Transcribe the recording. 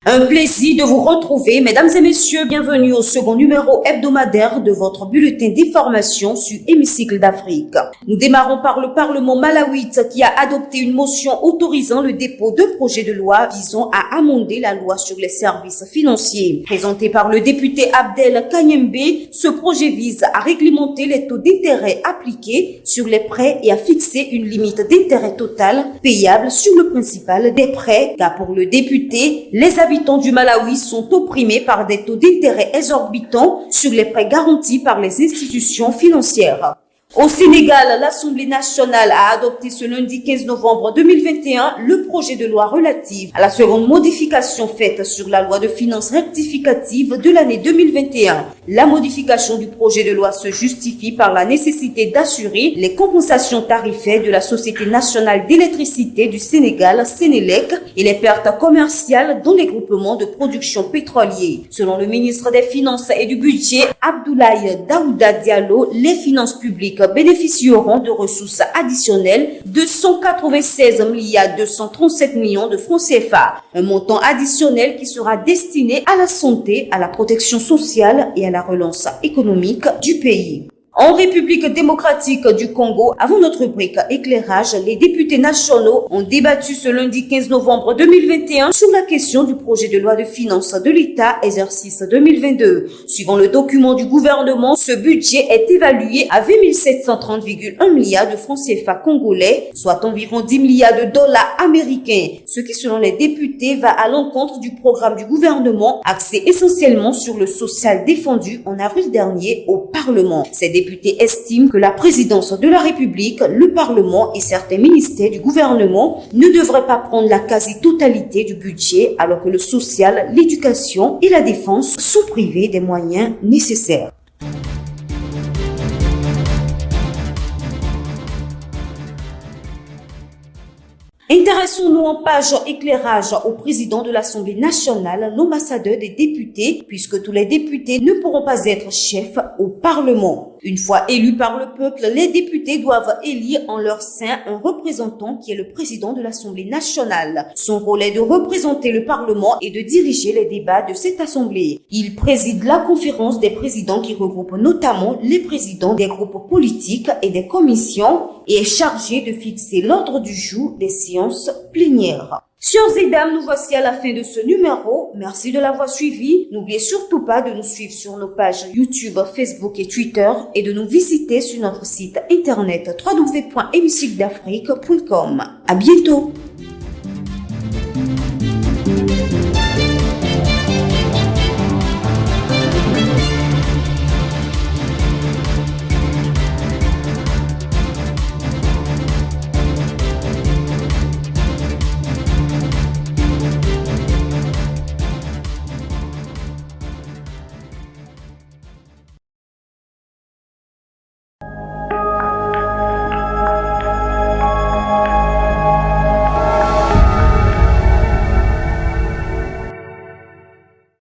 Un plaisir de vous retrouver, mesdames et messieurs. Bienvenue au second numéro hebdomadaire de votre bulletin d'information sur Hémicycle d'Afrique. Nous démarrons par le Parlement malawite qui a adopté une motion autorisant le dépôt de projets de loi visant à amender la loi sur les services financiers. Présenté par le député Abdel Kanyembe, ce projet vise à réglementer les taux d'intérêt appliqués sur les prêts et à fixer une limite d'intérêt total payable sur le principal des prêts, car pour le député, les habitants du Malawi sont opprimés par des taux d'intérêt exorbitants sur les prêts garantis par les institutions financières. Au Sénégal, l'Assemblée nationale a adopté ce lundi 15 novembre 2021 le projet de loi relatif à la seconde modification faite sur la loi de finances rectificative de l'année 2021. La modification du projet de loi se justifie par la nécessité d'assurer les compensations tarifaires de la Société nationale d'électricité du Sénégal, Sénélec, et les pertes commerciales dans les groupements de production pétroliers. Selon le ministre des Finances et du Budget, Abdoulaye Daouda Diallo, les finances publiques bénéficieront de ressources additionnelles de 196 237 millions de francs CFA, un montant additionnel qui sera destiné à la santé, à la protection sociale et à la relance économique du pays. En République démocratique du Congo, avant notre rubrique éclairage, les députés nationaux ont débattu ce lundi 15 novembre 2021 sur la question du projet de loi de finances de l'État exercice 2022. Suivant le document du gouvernement, ce budget est évalué à 20 730,1 milliards de francs CFA congolais, soit environ 10 milliards de dollars américains, ce qui selon les députés va à l'encontre du programme du gouvernement axé essentiellement sur le social défendu en avril dernier au Parlement. Ces députés estiment que la présidence de la République, le Parlement et certains ministères du gouvernement ne devraient pas prendre la quasi-totalité du budget alors que le social, l'éducation et la défense sont privés des moyens nécessaires. Intéressons-nous en page éclairage au président de l'Assemblée nationale, l'ambassadeur des députés, puisque tous les députés ne pourront pas être chefs au Parlement. Une fois élus par le peuple, les députés doivent élire en leur sein un représentant qui est le président de l'Assemblée nationale. Son rôle est de représenter le Parlement et de diriger les débats de cette Assemblée. Il préside la conférence des présidents qui regroupe notamment les présidents des groupes politiques et des commissions et est chargé de fixer l'ordre du jour des séances plénières. Sœurs et dames, nous voici à la fin de ce numéro. Merci de l'avoir suivi. N'oubliez surtout pas de nous suivre sur nos pages YouTube, Facebook et Twitter et de nous visiter sur notre site internet www.hémicycledafrique.com. À bientôt.